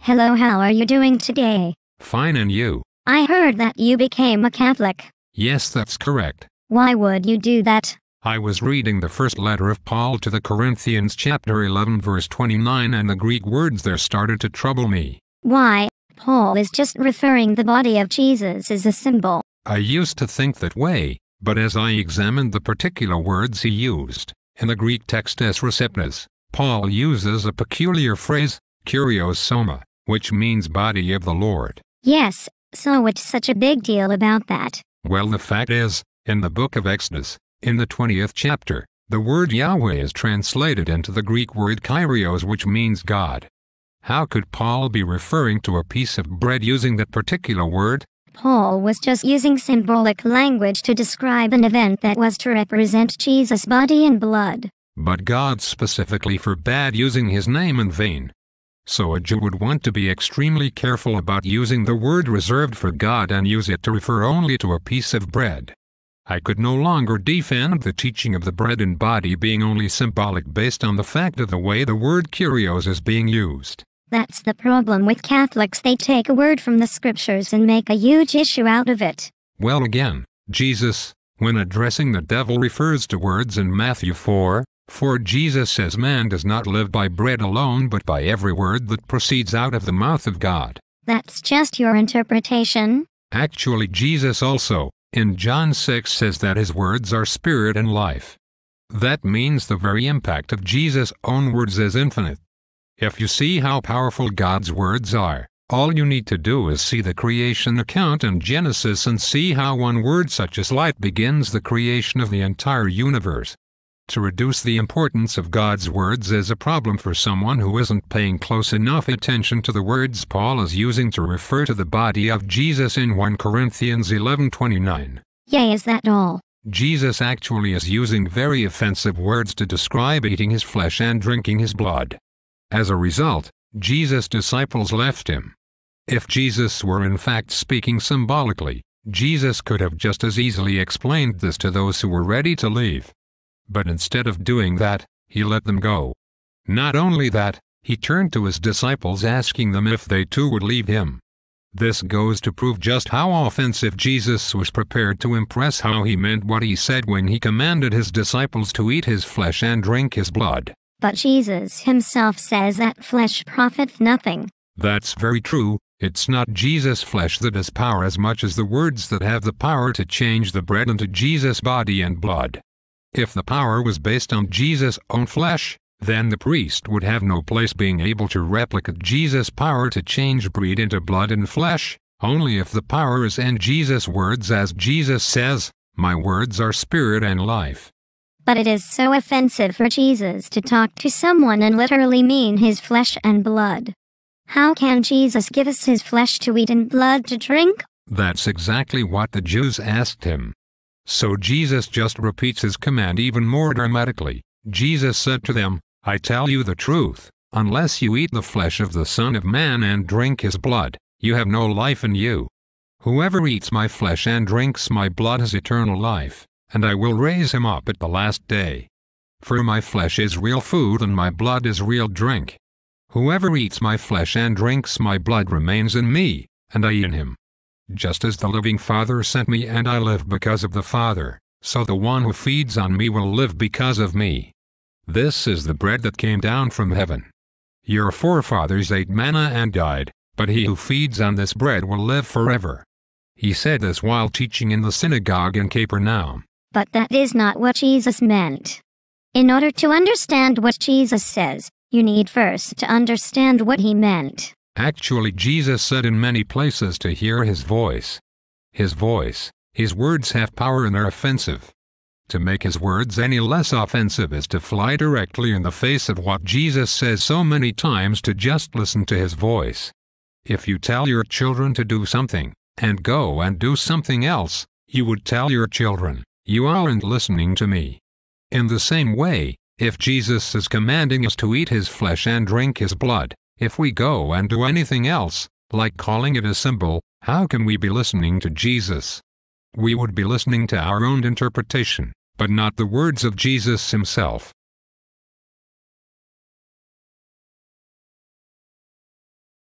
Hello, how are you doing today? Fine, and you? I heard that you became a Catholic. Yes, that's correct. Why would you do that? I was reading the first letter of Paul to the Corinthians chapter 11 verse 29 and the Greek words there started to trouble me. Why? Paul is just referring the body of Jesus as a symbol. I used to think that way, but as I examined the particular words he used, in the Greek text as receptus, Paul uses a peculiar phrase, kurios soma, which means body of the Lord. Yes, so what's such a big deal about that? Well, the fact is, in the book of Exodus, in the 20th chapter, the word Yahweh is translated into the Greek word kyrios, which means God. How could Paul be referring to a piece of bread using that particular word? Paul was just using symbolic language to describe an event that was to represent Jesus' body and blood. But God specifically forbade using his name in vain. So a Jew would want to be extremely careful about using the word reserved for God and use it to refer only to a piece of bread. I could no longer defend the teaching of the bread and body being only symbolic based on the fact of the way the word kurios is being used. That's the problem with Catholics. They take a word from the scriptures and make a huge issue out of it. Well, again, Jesus, when addressing the devil, refers to words in Matthew 4. For Jesus says man does not live by bread alone but by every word that proceeds out of the mouth of God. That's just your interpretation. Actually, Jesus also, in John 6, says that his words are spirit and life. That means the very impact of Jesus' own words is infinite. If you see how powerful God's words are, all you need to do is see the creation account in Genesis and see how one word such as light begins the creation of the entire universe. To reduce the importance of God's words is a problem for someone who isn't paying close enough attention to the words Paul is using to refer to the body of Jesus in 1 Corinthians 11:29. Yay, is that all? Jesus actually is using very offensive words to describe eating his flesh and drinking his blood. As a result, Jesus' disciples left him. If Jesus were in fact speaking symbolically, Jesus could have just as easily explained this to those who were ready to leave. But instead of doing that, he let them go. Not only that, he turned to his disciples asking them if they too would leave him. This goes to prove just how offensive Jesus was prepared to impress how he meant what he said when he commanded his disciples to eat his flesh and drink his blood. But Jesus himself says that flesh profiteth nothing. That's very true. It's not Jesus' flesh that has power as much as the words that have the power to change the bread into Jesus' body and blood. If the power was based on Jesus' own flesh, then the priest would have no place being able to replicate Jesus' power to change bread into blood and flesh, only if the power is in Jesus' words, as Jesus says, "My words are spirit and life." But it is so offensive for Jesus to talk to someone and literally mean his flesh and blood. How can Jesus give us his flesh to eat and blood to drink? That's exactly what the Jews asked him. So Jesus just repeats his command even more dramatically. Jesus said to them, "I tell you the truth, unless you eat the flesh of the Son of Man and drink his blood, you have no life in you. Whoever eats my flesh and drinks my blood has eternal life, and I will raise him up at the last day. For my flesh is real food and my blood is real drink. Whoever eats my flesh and drinks my blood remains in me, and I in him. Just as the living Father sent me and I live because of the Father, so the one who feeds on me will live because of me. This is the bread that came down from heaven. Your forefathers ate manna and died, but he who feeds on this bread will live forever." He said this while teaching in the synagogue in Capernaum. But that is not what Jesus meant. In order to understand what Jesus says, you need first to understand what he meant. Actually, Jesus said in many places to hear his voice. His words have power and are offensive. To make his words any less offensive is to fly directly in the face of what Jesus says so many times, to just listen to his voice. If you tell your children to do something, and go and do something else, you would tell your children, "You aren't listening to me." In the same way, if Jesus is commanding us to eat his flesh and drink his blood, if we go and do anything else, like calling it a symbol, how can we be listening to Jesus? We would be listening to our own interpretation, but not the words of Jesus himself.